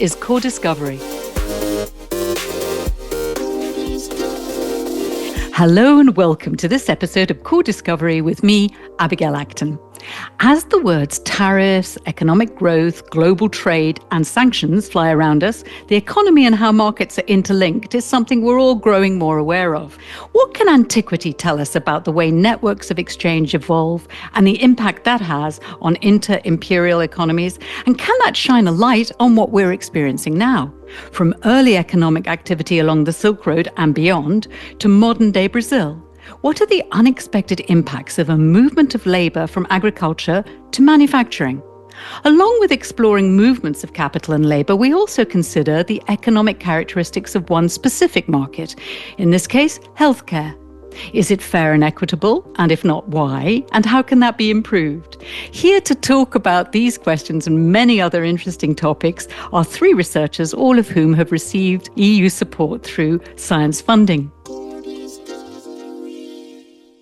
is CORDIScovery. Hello and welcome to this episode of CORDIScovery with me, Abigail Acton. As the words tariffs, economic growth, global trade and sanctions fly around us, the economy and how markets are interlinked is something we're all growing more aware of. What can antiquity tell us about the way networks of exchange evolve and the impact that has on inter-imperial economies? And can that shine a light on what we're experiencing now? From early economic activity along the Silk Road and beyond to modern-day Brazil. What are the unexpected impacts of a movement of labour from agriculture to manufacturing? Along with exploring movements of capital and labour, we also consider the economic characteristics of one specific market, in this case, healthcare. Is it fair and equitable? And if not, why? And how can that be improved? Here to talk about these questions and many other interesting topics are three researchers, all of whom have received EU support through science funding.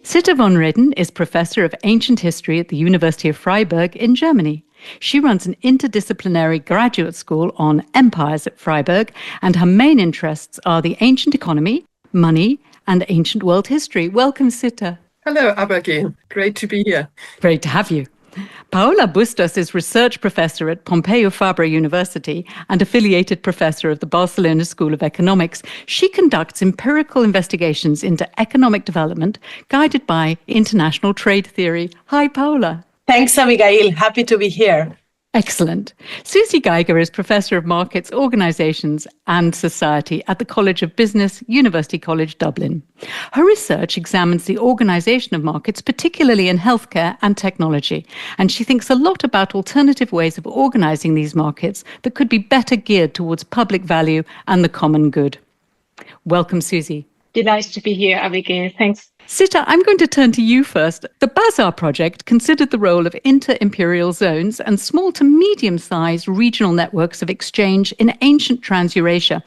Sitta von Reden is Professor of Ancient History at the University of Freiburg in Germany. She runs an interdisciplinary graduate school on empires at Freiburg, and her main interests are the ancient economy, money, and ancient world history. Welcome, Sitta. Hello, Abigail. Great to be here. Great to have you. Paula Bustos is Research Professor at Pompeu Fabra University and Affiliated Professor of the Barcelona School of Economics. She conducts empirical investigations into economic development guided by international trade theory. Hi, Paula. Thanks, Abigail. Happy to be here. Excellent. Susi Geiger is Professor of Markets, Organisations and Society at the College of Business, University College Dublin. Her research examines the organisation of markets, particularly in healthcare and technology, and she thinks a lot about alternative ways of organising these markets that could be better geared towards public value and the common good. Welcome, Susi. Delighted to be here, Abigail. Thanks. Sitta, I'm going to turn to you first. The Bazaar project considered the role of inter-imperial zones and small to medium-sized regional networks of exchange in ancient Trans-Eurasia.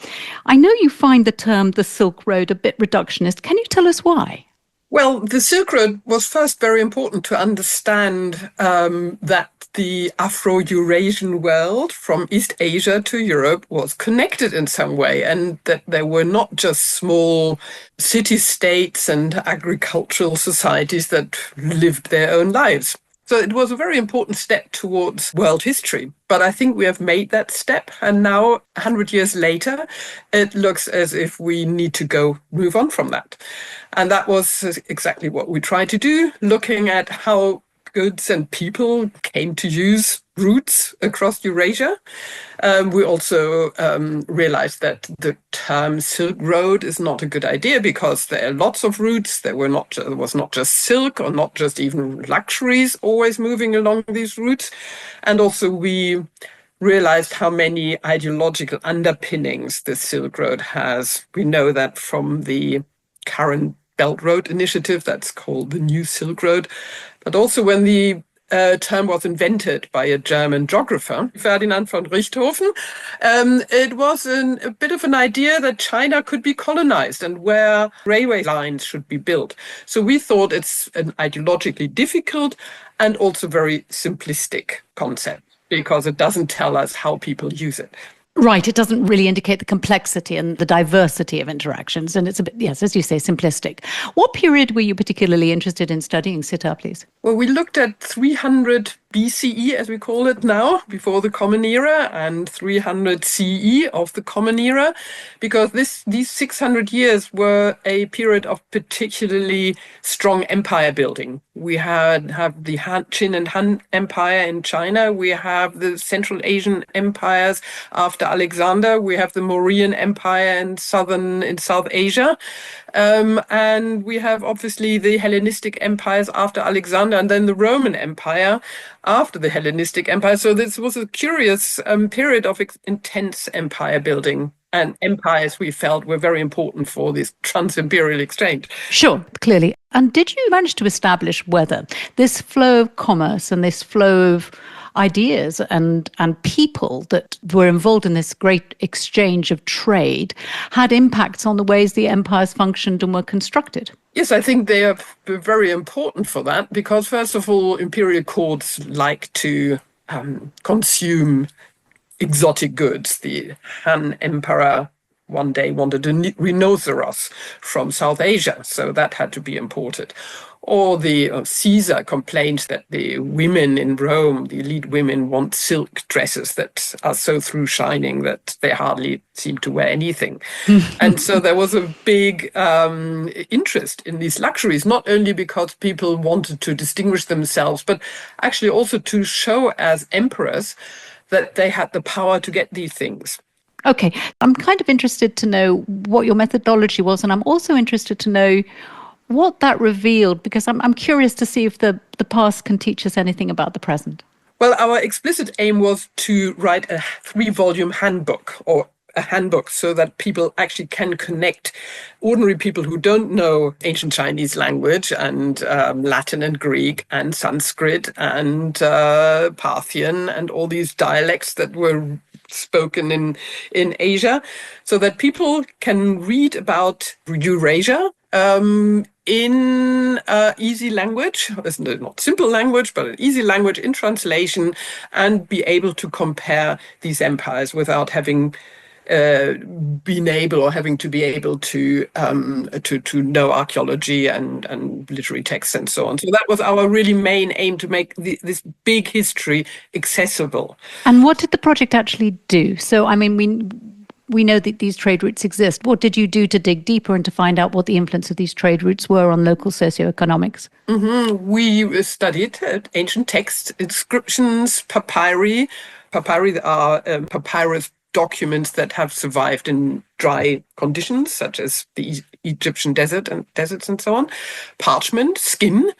I know you find the term the Silk Road a bit reductionist. Can you tell us why? Well, the Silk Road was first very important to understand that the Afro-Eurasian world from East Asia to Europe was connected in some way, and that there were not just small city-states and agricultural societies that lived their own lives. So it was a very important step towards world history. But I think we have made that step. And now, 100 years later, it looks as if we need to move on from that. And that was exactly what we tried to do, looking at how goods and people came to use routes across Eurasia. We also realized that the term Silk Road is not a good idea because there are lots of routes. There was not just silk or not just even luxuries always moving along these routes. And also we realized how many ideological underpinnings the Silk Road has. We know that from the current Belt Road Initiative, that's called the New Silk Road. But also when the term was invented by a German geographer, Ferdinand von Richthofen, it was a bit of an idea that China could be colonized and where railway lines should be built. So we thought it's an ideologically difficult and also very simplistic concept because it doesn't tell us how people use it. Right, it doesn't really indicate the complexity and the diversity of interactions. And it's a bit, yes, as you say, simplistic. What period were you particularly interested in studying, Sitta, please? Well, we looked at 300 BCE, as we call it now, before the Common Era, and 300 CE of the Common Era, because these 600 years were a period of particularly strong empire building. We have the Qin and Han Empire in China. We have the Central Asian empires after Alexander. We have the Mauryan Empire in South Asia. And we have obviously the Hellenistic empires after Alexander, and then the Roman Empire after the Hellenistic Empire. So this was a curious period of intense empire building. And empires, we felt, were very important for this trans-imperial exchange. Sure, clearly. And did you manage to establish whether this flow of commerce and this flow of ideas and people that were involved in this great exchange of trade had impacts on the ways the empires functioned and were constructed? Yes, I think they are very important for that because, first of all, imperial courts like to consume exotic goods. The Han Emperor one day wanted a rhinoceros from South Asia, so that had to be imported. Or the Caesar complained that the women in Rome, the elite women, want silk dresses that are so through shining that they hardly seem to wear anything. And so there was a big interest in these luxuries, not only because people wanted to distinguish themselves, but actually also to show as emperors that they had the power to get these things. Okay, I'm kind of interested to know what your methodology was, and I'm also interested to know what that revealed, because I'm curious to see if the past can teach us anything about the present. Well, our explicit aim was to write a 3-volume handbook, or a handbook, so that people actually can connect ordinary people who don't know ancient Chinese language and Latin and Greek and Sanskrit and Parthian and all these dialects that were spoken in Asia, so that people can read about Eurasia in easy language. It's not simple language, but an easy language in translation, and be able to compare these empires without having been able or having to be able to know archaeology and literary texts and so on. So that was our really main aim, to make this big history accessible. And what did the project actually do? So, I mean, we know that these trade routes exist. What did you do to dig deeper and to find out what the influence of these trade routes were on local socioeconomics? We studied ancient texts, inscriptions, papyri. Papyri are papyrus documents that have survived in dry conditions, such as the Egyptian deserts and so on. Parchment, skin,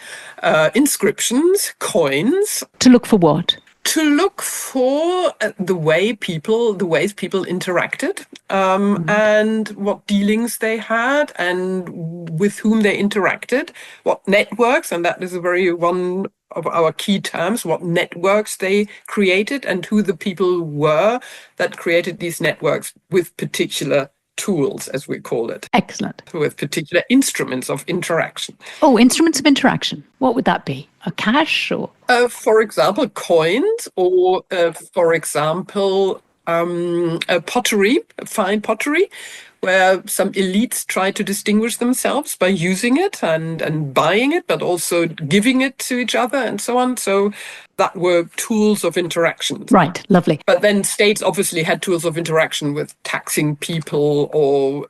inscriptions, coins. To look for what? To look for the ways people interacted, and what dealings they had, and with whom they interacted, what networks, and that is one of our key terms, what networks they created, and who the people were that created these networks with particular tools, as we call it. Excellent. With particular instruments of interaction. Oh, instruments of interaction. What would that be? A cash or? For example, coins, or for example, pottery, fine pottery, where some elites try to distinguish themselves by using it and buying it, but also giving it to each other and so on. So that were tools of interaction. Right, lovely. But then states obviously had tools of interaction with taxing people or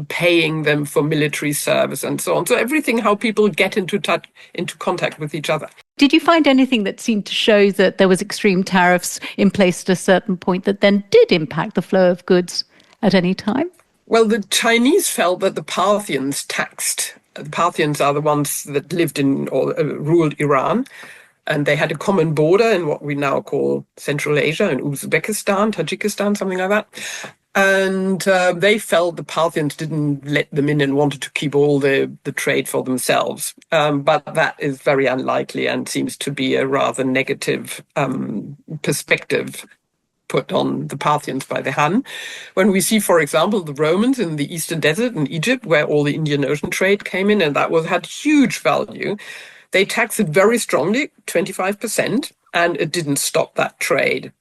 paying them for military service and so on. So everything, how people get into contact with each other. Did you find anything that seemed to show that there was extreme tariffs in place at a certain point that then did impact the flow of goods at any time? Well, the Chinese felt that the Parthians taxed. The Parthians are the ones that lived in or ruled Iran. And they had a common border in what we now call Central Asia, in Uzbekistan, Tajikistan, something like that. And they felt the Parthians didn't let them in and wanted to keep all the trade for themselves. But that is very unlikely and seems to be a rather negative perspective put on the Parthians by the Han. When we see, for example, the Romans in the Eastern Desert in Egypt, where all the Indian Ocean trade came in, and that had huge value, they taxed it very strongly, 25%, and it didn't stop that trade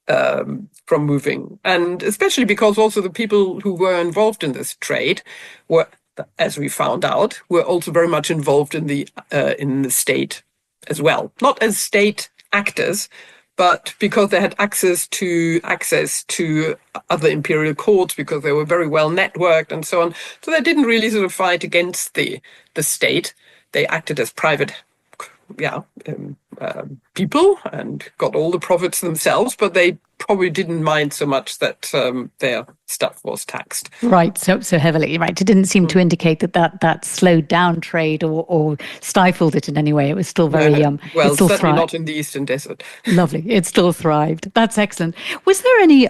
from moving. And especially because also the people who were involved in this trade were, as we found out, were also very much involved in the state as well. Not as state actors, but because they had access to other imperial courts, because they were very well networked and so on. So they didn't really sort of fight against the state. They acted as private people and got all the profits themselves, but they probably didn't mind so much that their stuff was taxed. Right, so heavily, right. It didn't seem to indicate that slowed down trade or stifled it in any way. It was still very well, it still certainly thrived. not in the Eastern Desert. Lovely. It still thrived. That's excellent. Was there any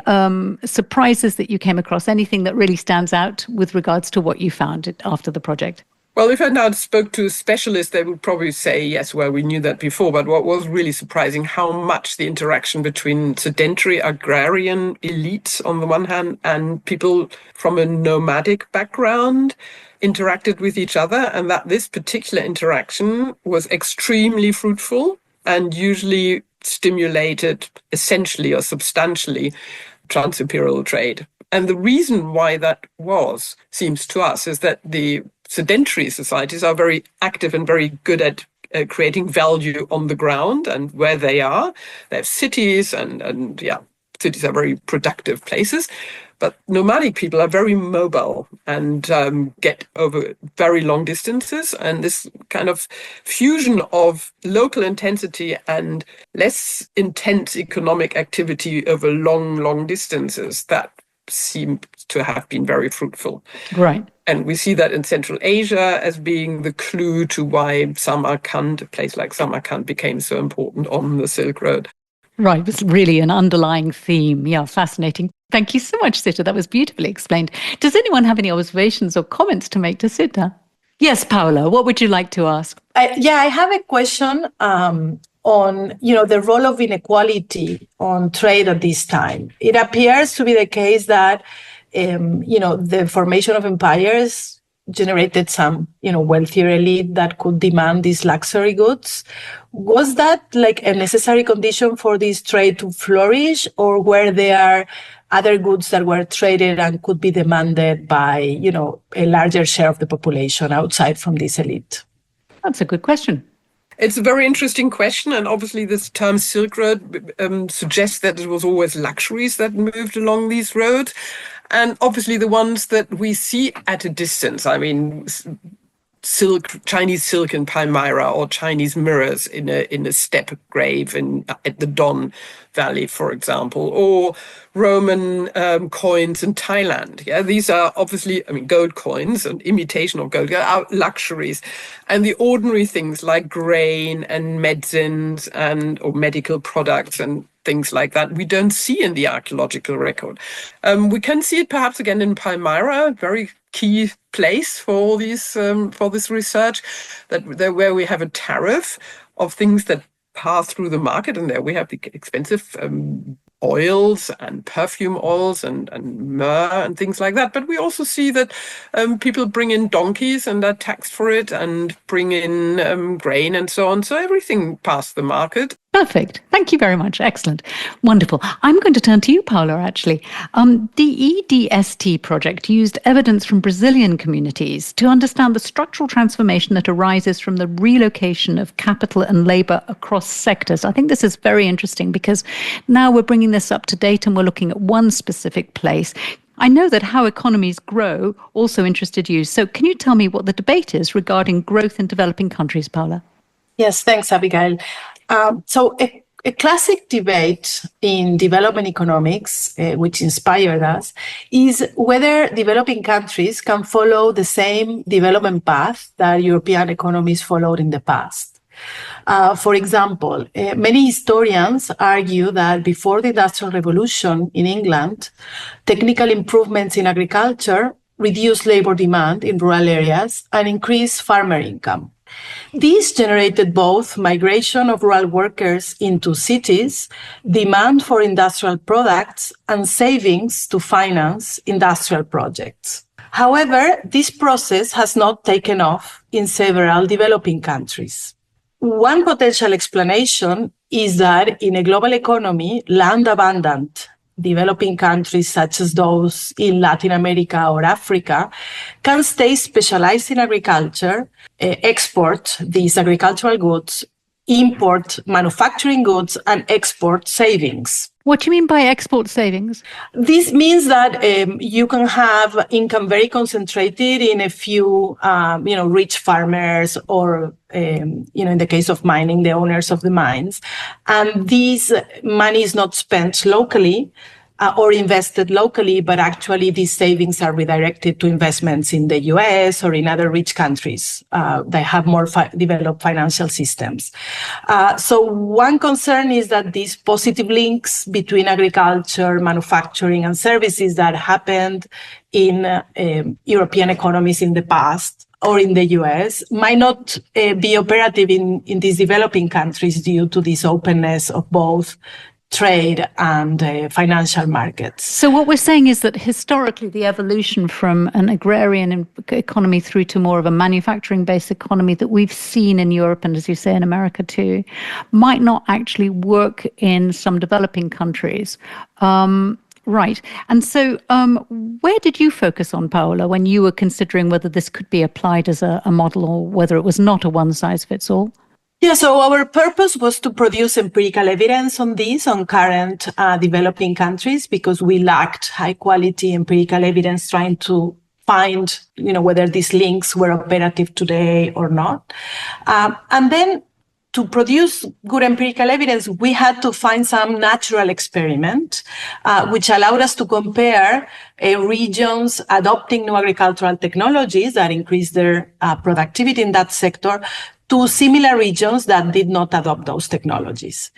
surprises that you came across? Anything that really stands out with regards to what you found after the project? Well, if I now spoke to specialists, they would probably say, yes, well, we knew that before. But what was really surprising, how much the interaction between sedentary agrarian elites on the one hand and people from a nomadic background interacted with each other, and that this particular interaction was extremely fruitful and usually stimulated essentially or substantially trans-imperial trade. And the reason why that seems to us, is that the sedentary societies are very active and very good at creating value on the ground and where they are. They have cities and cities are very productive places. But nomadic people are very mobile and get over very long distances. And this kind of fusion of local intensity and less intense economic activity over long distances, that seemed to have been very fruitful. Right. And we see that in Central Asia as being the clue to why Samarkand, a place like Samarkand, became so important on the Silk Road. Right. It's really an underlying theme. Yeah, fascinating. Thank you so much, Sitta. That was beautifully explained. Does anyone have any observations or comments to make to Sitta? Yes, Paula, what would you like to ask? I have a question on the role of inequality on trade at this time. It appears to be the case that the formation of empires generated some wealthier elite that could demand these luxury goods. Was that like a necessary condition for this trade to flourish, or were there other goods that were traded and could be demanded by a larger share of the population outside from this elite? That's a good question. It's a very interesting question, and obviously this term Silk Road suggests that it was always luxuries that moved along these roads, and obviously the ones that we see at a distance. I mean, Chinese silk in Palmyra, or Chinese mirrors in a steppe grave at the Don Valley, for example, or Roman coins in Thailand. Yeah, these are obviously, gold coins and imitation of gold are luxuries, and the ordinary things like grain and medicines or medical products and things like that we don't see in the archaeological record. We can see it perhaps again in Palmyra, very key place for this research, where we have a tariff of things that pass through the market, and there we have the expensive oils and perfume oils and myrrh and things like that. But we also see that people bring in donkeys and are taxed for it, and bring in grain and so on. So everything passed the market. Perfect. Thank you very much. Excellent. Wonderful. I'm going to turn to you, Paula, actually. The EDST project used evidence from Brazilian communities to understand the structural transformation that arises from the relocation of capital and labor across sectors. I think this is very interesting, because now we're bringing this up to date and we're looking at one specific place. I know that how economies grow also interested you. So can you tell me what the debate is regarding growth in developing countries, Paula? Yes, thanks, Abigail. So a classic debate in development economics, which inspired us, is whether developing countries can follow the same development path that European economies followed in the past. For example, many historians argue that before the Industrial Revolution in England, technical improvements in agriculture reduced labor demand in rural areas and increased farmer income. This generated both migration of rural workers into cities, demand for industrial products, and savings to finance industrial projects. However, this process has not taken off in several developing countries. One potential explanation is that in a global economy, land-abundant developing countries such as those in Latin America or Africa can stay specialized in agriculture, export these agricultural goods, import manufacturing goods, and export savings. What do you mean by export savings? This means that you can have income very concentrated in a few, rich farmers, or, in the case of mining, the owners of the mines. And this money is not spent locally or invested locally, but actually these savings are redirected to investments in the US or in other rich countries that have more developed financial systems. So one concern is that these positive links between agriculture, manufacturing, and services that happened in European economies in the past or in the US might not be operative in these developing countries due to this openness of both trade and financial markets. So what we're saying is that historically the evolution from an agrarian economy through to more of a manufacturing-based economy that we've seen in Europe and, as you say, in America too, might not actually work in some developing countries. Right. And so where did you focus on, Paula, when you were considering whether this could be applied as a model or whether it was not a one-size-fits-all? Yeah, so our purpose was to produce empirical evidence on this, on current developing countries, because we lacked high quality empirical evidence trying to find, whether these links were operative today or not. And then to produce good empirical evidence, we had to find some natural experiment, which allowed us to compare regions adopting new agricultural technologies that increase their productivity in that sector to similar regions that did not adopt those technologies.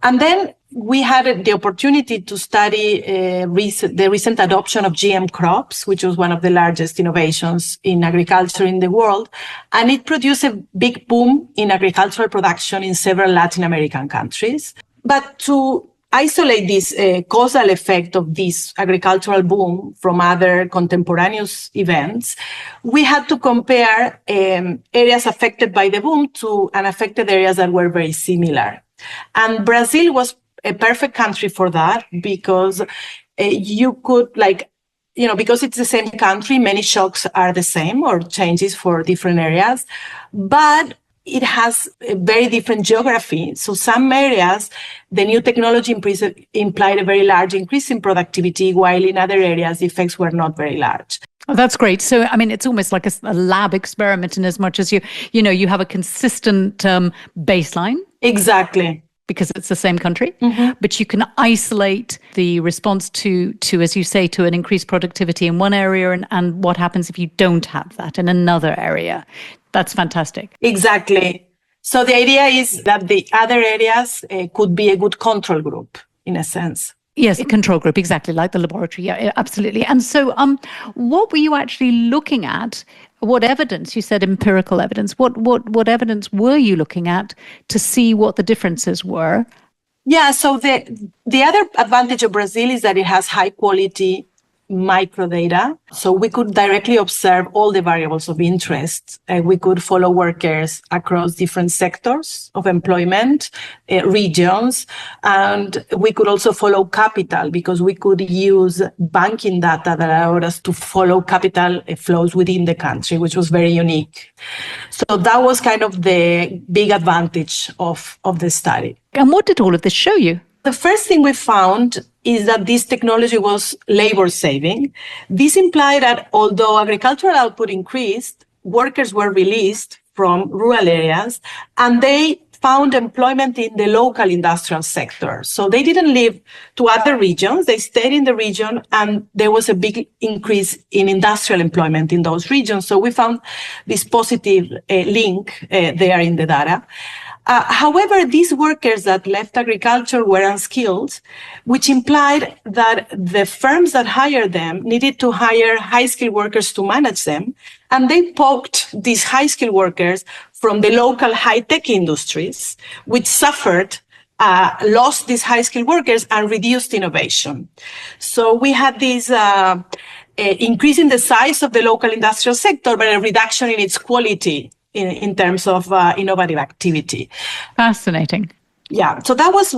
And then we had the opportunity to study the recent adoption of GM crops, which was one of the largest innovations in agriculture in the world. And it produced a big boom in agricultural production in several Latin American countries. But to isolate this causal effect of this agricultural boom from other contemporaneous events, we had to compare areas affected by the boom to unaffected areas that were very similar. And Brazil was a perfect country for that because you could because it's the same country, many shocks are the same or changes for different areas, but it has a very different geography. So some areas, the new technology implied a very large increase in productivity, while in other areas, the effects were not very large. Oh, that's great. So, I mean, it's almost like a lab experiment in as much as you have a consistent baseline. Exactly. Because it's the same country, but you can isolate the response to, as you say, to an increased productivity in one area and what happens if you don't have that in another area. That's fantastic. Exactly. So the idea is that the other areas could be a good control group, in a sense. Yes, a control group, exactly, like the laboratory. Yeah, absolutely. And so what were you actually looking at? What evidence? You said empirical evidence. What evidence were you looking at to see what the differences were? Yeah, so the other advantage of Brazil is that it has high quality microdata. So we could directly observe all the variables of interest. We could follow workers across different sectors of employment, regions, and we could also follow capital because we could use banking data that allowed us to follow capital flows within the country, which was very unique. So that was kind of the big advantage of the study. And what did all of this show you? The first thing we found is that this technology was labor saving. This implied that although agricultural output increased, workers were released from rural areas and they found employment in the local industrial sector. So they didn't leave to other regions. They stayed in the region and there was a big increase in industrial employment in those regions. So we found this positive link there in the data. However, these workers that left agriculture were unskilled, which implied that the firms that hired them needed to hire high-skilled workers to manage them. And they poached these high-skilled workers from the local high-tech industries, which suffered, lost these high-skilled workers and reduced innovation. So we had this increase in the size of the local industrial sector, but a reduction in its quality in terms of innovative activity. Fascinating. Yeah, so that was,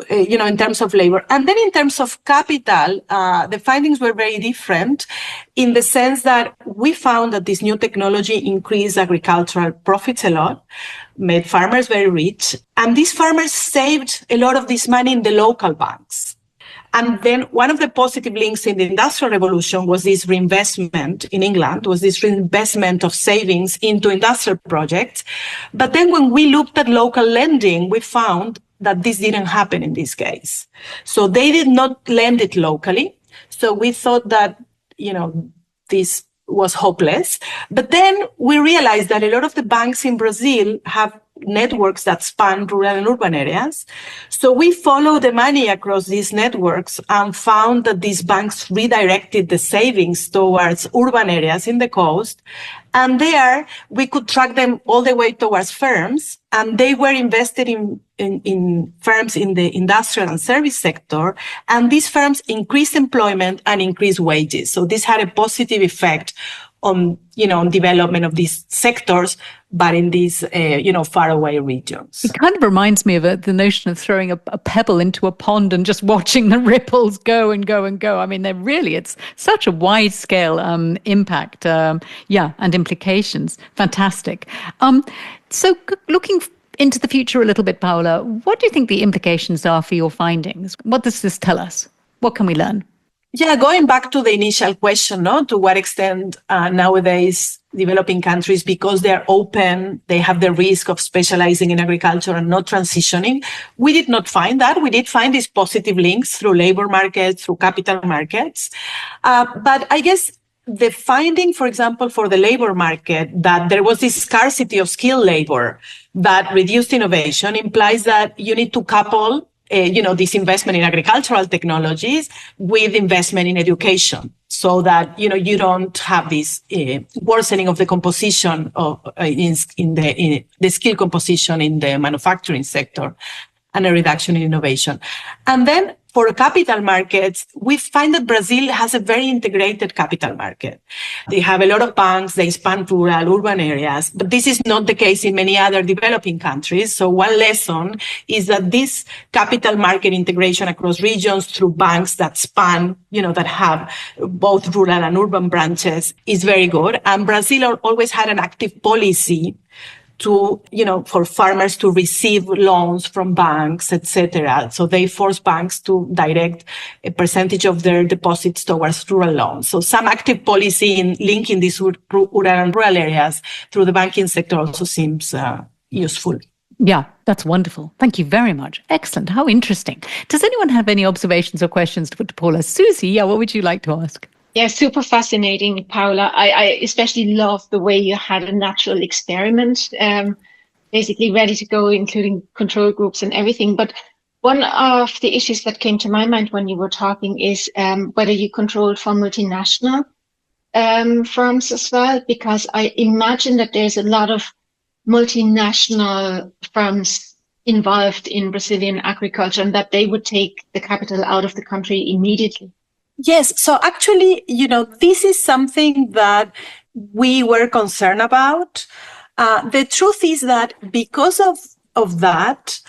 in terms of labor. And then in terms of capital, the findings were very different in the sense that we found that this new technology increased agricultural profits a lot, made farmers very rich, and these farmers saved a lot of this money in the local banks. And then one of the positive links in the Industrial Revolution was this reinvestment in England, was this reinvestment of savings into industrial projects. But then when we looked at local lending, we found that this didn't happen in this case. So they did not lend it locally. So we thought that, this was hopeless. But then we realized that a lot of the banks in Brazil have networks that span rural and urban areas. So we followed the money across these networks and found that these banks redirected the savings towards urban areas in the coast. And there we could track them all the way towards firms, and they were invested in firms in the industrial and service sector. And these firms increased employment and increased wages. So this had a positive effect on development of these sectors, but in these, faraway regions. It kind of reminds me of the notion of throwing a pebble into a pond and just watching the ripples go and go and go. I mean, it's such a wide scale impact, and implications. Fantastic. So looking into the future a little bit, Paula, what do you think the implications are for your findings? What does this tell us? What can we learn? Yeah, going back to the initial question, to what extent nowadays developing countries, because they're open, they have the risk of specializing in agriculture and not transitioning. We did not find that. We did find these positive links through labor markets, through capital markets. But I guess the finding, for example, for the labor market, that there was this scarcity of skilled labor that reduced innovation implies that you need to couple this investment in agricultural technologies with investment in education, so that you don't have this worsening of the composition of in the skill composition in the manufacturing sector, and a reduction in innovation. And then for capital markets, we find that Brazil has a very integrated capital market. They have a lot of banks, they span rural, urban areas, but this is not the case in many other developing countries. So one lesson is that this capital market integration across regions through banks that span, that have both rural and urban branches is very good. And Brazil always had an active policy to, for farmers to receive loans from banks, etc. So they force banks to direct a percentage of their deposits towards rural loans. So some active policy in linking these rural and rural areas through the banking sector also seems useful. Yeah, that's wonderful. Thank you very much. Excellent. How interesting. Does anyone have any observations or questions to put to Paula? Susie, what would you like to ask? Yeah, super fascinating, Paula. I especially love the way you had a natural experiment, basically ready to go, including control groups and everything. But one of the issues that came to my mind when you were talking is whether you controlled for multinational firms as well, because I imagine that there's a lot of multinational firms involved in Brazilian agriculture and that they would take the capital out of the country immediately. Yes. So actually, this is something that we were concerned about. The truth is that because of that,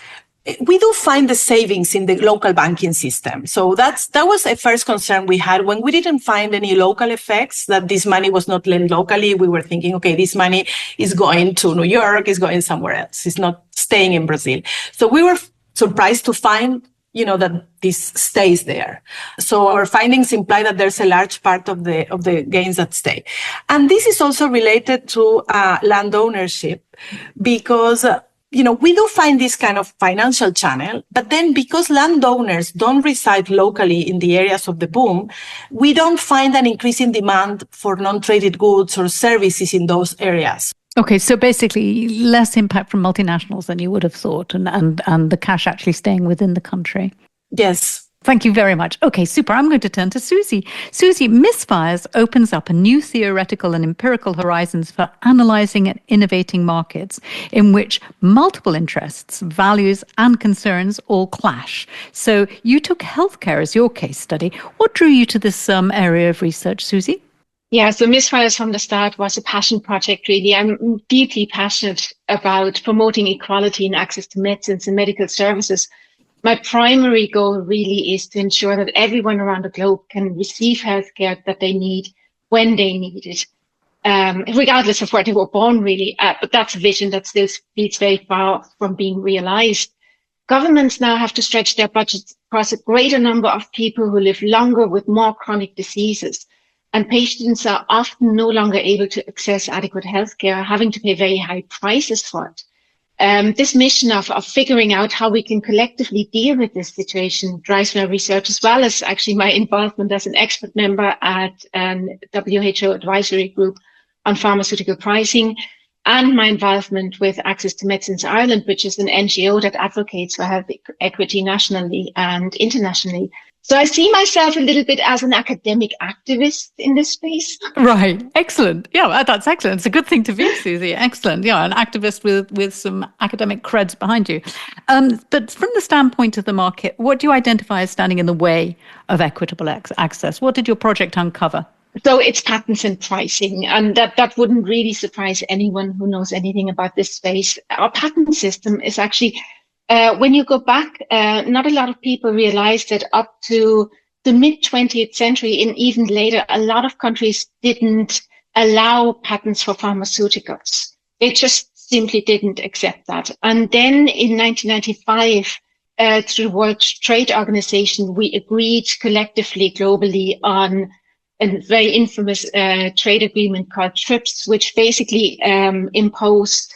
we do find the savings in the local banking system. So that was a first concern we had when we didn't find any local effects, that this money was not lent locally. We were thinking, okay, this money is going to New York, is going somewhere else. It's not staying in Brazil. So we were surprised to find that this stays there. So our findings imply that there's a large part of the gains that stay. And this is also related to land ownership, because, we do find this kind of financial channel, but then because landowners don't reside locally in the areas of the boom, we don't find an increase in demand for non-traded goods or services in those areas. Okay, so basically less impact from multinationals than you would have thought, and the cash actually staying within the country. Yes. Thank you very much. Okay, super. I'm going to turn to Susie. Susie, misfires opens up a new theoretical and empirical horizons for analysing and innovating markets in which multiple interests, values and concerns all clash. So you took healthcare as your case study. What drew you to this area of research, Susie? Yeah, so Misfires from the start was a passion project, really. I'm deeply passionate about promoting equality and access to medicines and medical services. My primary goal really is to ensure that everyone around the globe can receive healthcare that they need when they need it, regardless of where they were born, really. But that's a vision that still feels very far from being realized. Governments now have to stretch their budgets across a greater number of people who live longer with more chronic diseases. And patients are often no longer able to access adequate healthcare, having to pay very high prices for it. This mission of figuring out how we can collectively deal with this situation drives my research, as well as actually my involvement as an expert member at an WHO advisory group on pharmaceutical pricing. and my involvement with Access to Medicines Ireland, which is an NGO that advocates for health equity nationally and internationally. So I see myself a little bit as an academic activist in this space. Right. Excellent. Yeah, that's excellent. It's a good thing to be, Susie. Excellent. Yeah, an activist with some academic creds behind you. But from the standpoint of the market, what do you identify as standing in the way of equitable access? What did your project uncover? So it's patents and pricing, and that wouldn't really surprise anyone who knows anything about this space. Our patent system is actually, when you go back, not a lot of people realize that up to the mid-20th century and even later, a lot of countries didn't allow patents for pharmaceuticals. They just simply didn't accept that. And then in 1995, through the World Trade Organization, we agreed collectively globally on a very infamous trade agreement called TRIPS, which basically imposed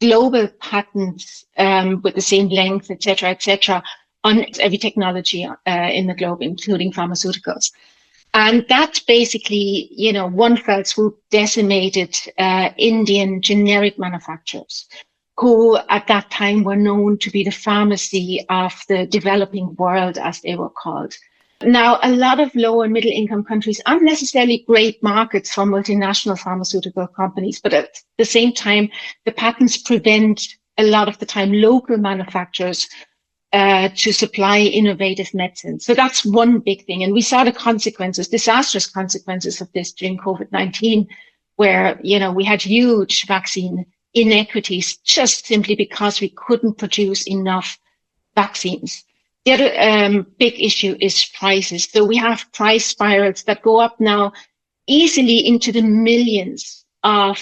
global patents with the same length, et cetera, on every technology in the globe, including pharmaceuticals. And that basically, one fell swoop decimated Indian generic manufacturers, who at that time were known to be the pharmacy of the developing world, as they were called. Now, a lot of low and middle income countries aren't necessarily great markets for multinational pharmaceutical companies, but at the same time, the patents prevent a lot of the time local manufacturers to supply innovative medicines. So that's one big thing. And we saw the consequences, disastrous consequences of this during COVID-19, where, we had huge vaccine inequities just simply because we couldn't produce enough vaccines. The other big issue is prices. So we have price spirals that go up now easily into the millions of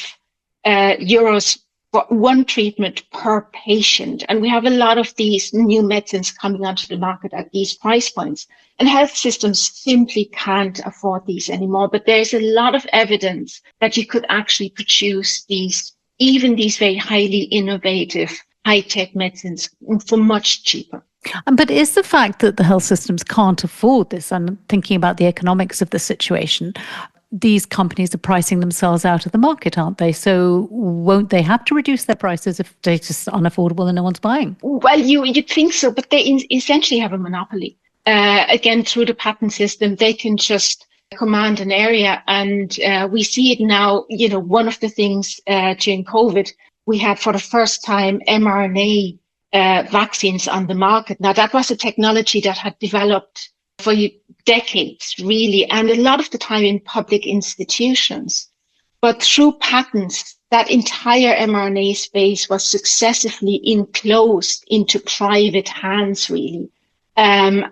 euros for one treatment per patient. And we have a lot of these new medicines coming onto the market at these price points. And health systems simply can't afford these anymore. But there's a lot of evidence that you could actually produce these very highly innovative, high-tech medicines for much cheaper. But is the fact that the health systems can't afford this, and thinking about the economics of the situation, these companies are pricing themselves out of the market, aren't they? So won't they have to reduce their prices if they're just unaffordable and no one's buying? Well, you'd think so, but they essentially have a monopoly. Again, through the patent system, they can just command an area. And we see it now, one of the things during COVID, we had for the first time mRNA vaccines on the market. Now, that was a technology that had developed for decades, really, and a lot of the time in public institutions. But through patents, that entire mRNA space was successively enclosed into private hands, really. And,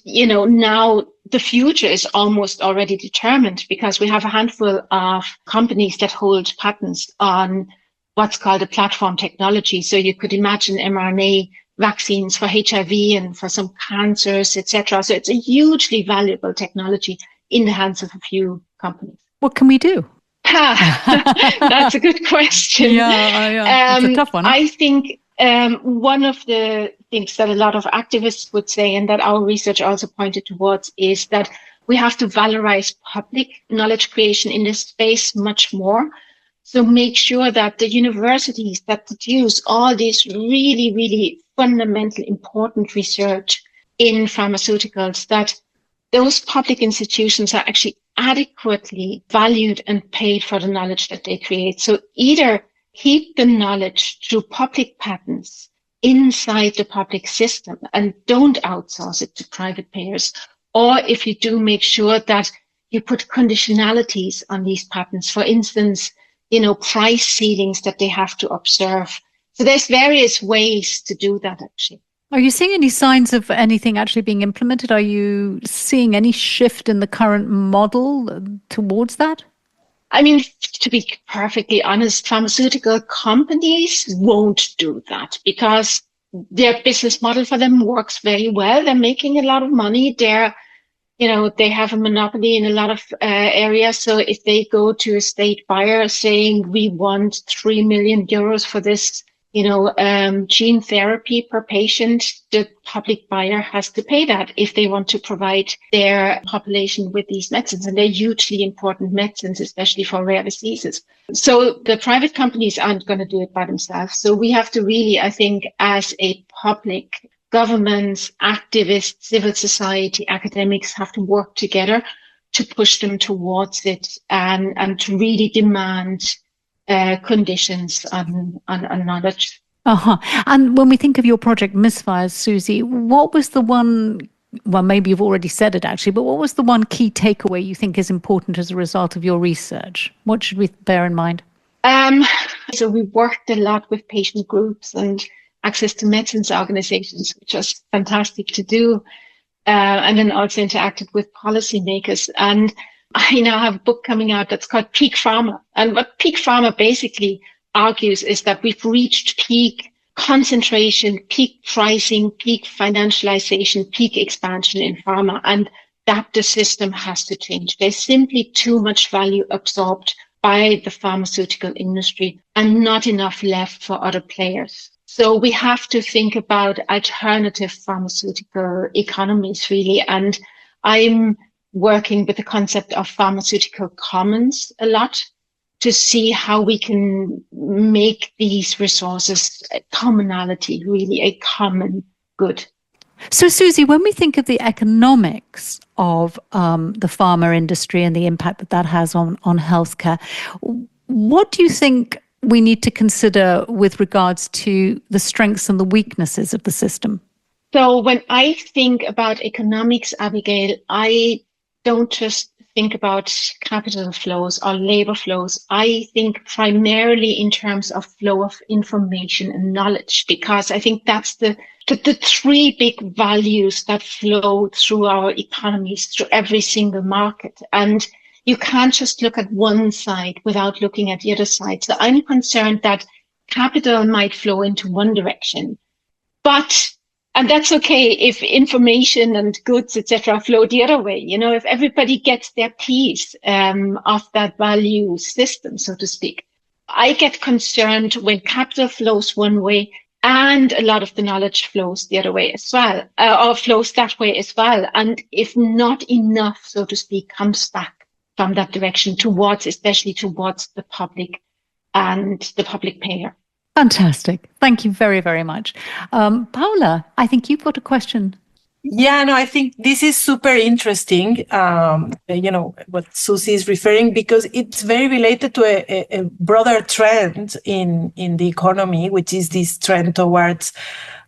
now the future is almost already determined because we have a handful of companies that hold patents on what's called a platform technology. So you could imagine mRNA vaccines for HIV and for some cancers, etc. So it's a hugely valuable technology in the hands of a few companies. What can we do? That's a good question. Yeah. It's a tough one. Huh? I think one of the things that a lot of activists would say, and that our research also pointed towards, is that we have to valorize public knowledge creation in this space much more. So make sure that the universities that produce all this really, really fundamental, important research in pharmaceuticals, that those public institutions are actually adequately valued and paid for the knowledge that they create. So either keep the knowledge through public patents inside the public system and don't outsource it to private payers, or if you do, make sure that you put conditionalities on these patents. For instance, price ceilings that they have to observe. So there's various ways to do that, actually. Are you seeing any signs of anything actually being implemented? Are you seeing any shift in the current model towards that? I mean, to be perfectly honest, pharmaceutical companies won't do that because their business model for them works very well. They're making a lot of money. They have a monopoly in a lot of areas. So if they go to a state buyer saying, we want 3 million euros for this gene therapy per patient, the public buyer has to pay that if they want to provide their population with these medicines. And they're hugely important medicines, especially for rare diseases. So the private companies aren't going to do it by themselves. So we have to really, I think, as a public, governments, activists, civil society, academics have to work together to push them towards it and to really demand conditions on knowledge. And when we think of your project Misfires, Susi, what was the one, well, maybe you've already said it actually, but what was the one key takeaway you think is important as a result of your research? What should we bear in mind? So we worked a lot with patient groups and access to medicines organizations, which was fantastic to do. And then also interacted with policymakers. And I now have a book coming out that's called Peak Pharma. And what Peak Pharma basically argues is that we've reached peak concentration, peak pricing, peak financialization, peak expansion in pharma, and that the system has to change. There's simply too much value absorbed by the pharmaceutical industry and not enough left for other players. So we have to think about alternative pharmaceutical economies, really. And I'm working with the concept of pharmaceutical commons a lot to see how we can make these resources a commonality, really a common good. So, Susi, when we think of the economics of the pharma industry and the impact that has on healthcare, what do you think we need to consider with regards to the strengths and the weaknesses of the system? So when I think about economics, Abigail, I don't just think about capital flows or labor flows. I think primarily in terms of flow of information and knowledge, because I think that's the three big values that flow through our economies, through every single market. And you can't just look at one side without looking at the other side. So I'm concerned that capital might flow into one direction, and that's okay if information and goods, etc., flow the other way. If everybody gets their piece of that value system, so to speak. I get concerned when capital flows one way and a lot of the knowledge flows the other way as well, or flows that way as well. And if not enough, so to speak, comes back from that direction especially towards the public and the public payer. Fantastic. Thank you very, very much. Paula, I think you've got a question. Yeah, no, I think this is super interesting, what Susi is referring, because it's very related to a broader trend in the economy, which is this trend towards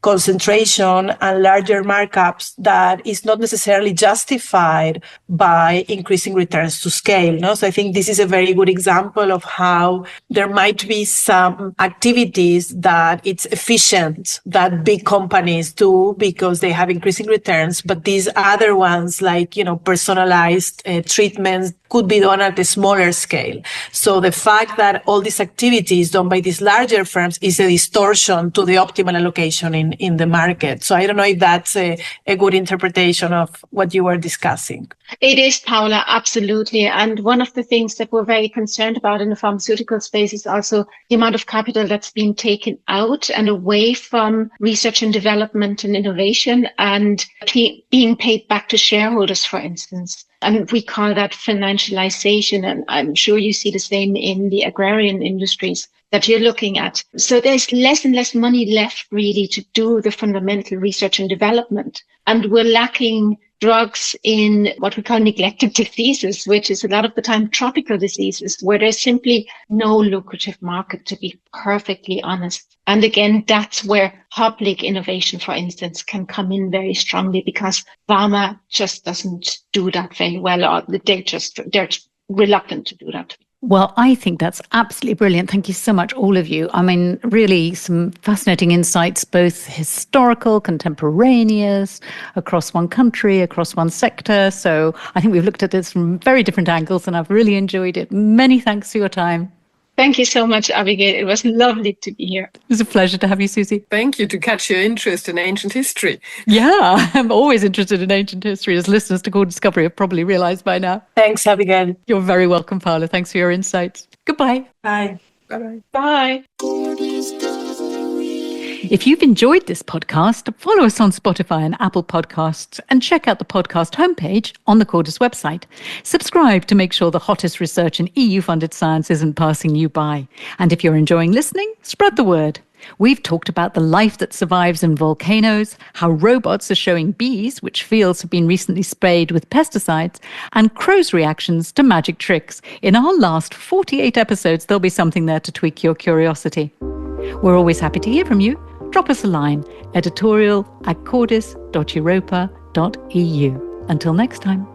concentration and larger markups that is not necessarily justified by increasing returns to scale. No? So I think this is a very good example of how there might be some activities that it's efficient that big companies do because they have increasing returns, but these other ones like, personalized treatments could be done at a smaller scale. So the fact that all these activities done by these larger firms is a distortion to the optimal allocation in the market. So I don't know if that's a good interpretation of what you were discussing. It is, Paula, absolutely. And one of the things that we're very concerned about in the pharmaceutical space is also the amount of capital that's being taken out and away from research and development and innovation and being paid back to shareholders, for instance. And we call that financialization. And I'm sure you see the same in the agrarian industries that you're looking at. So there's less and less money left really to do the fundamental research and development. And we're lacking drugs in what we call neglected diseases, which is a lot of the time tropical diseases, where there's simply no lucrative market, to be perfectly honest. And again, that's where public innovation, for instance, can come in very strongly, because pharma just doesn't do that very well, or they're reluctant to do that. Well, I think that's absolutely brilliant. Thank you so much, all of you. I mean, really some fascinating insights, both historical, contemporaneous, across one country, across one sector. So I think we've looked at this from very different angles and I've really enjoyed it. Many thanks for your time. Thank you so much, Abigail. It was lovely to be here. It was a pleasure to have you, Susi. Thank you, to catch your interest in ancient history. Yeah, I'm always interested in ancient history, as listeners to CORDIScovery have probably realised by now. Thanks, Abigail. You're very welcome, Paula. Thanks for your insights. Goodbye. Bye. Bye-bye. Bye. If you've enjoyed this podcast, follow us on Spotify and Apple Podcasts and check out the podcast homepage on the Cordis website. Subscribe to make sure the hottest research in EU-funded science isn't passing you by. And if you're enjoying listening, spread the word. We've talked about the life that survives in volcanoes, how robots are showing bees, which fields have been recently sprayed with pesticides, and crows' reactions to magic tricks. In our last 48 episodes, there'll be something there to tweak your curiosity. We're always happy to hear from you. Drop us a line, editorial@cordis.europa.eu. Until next time.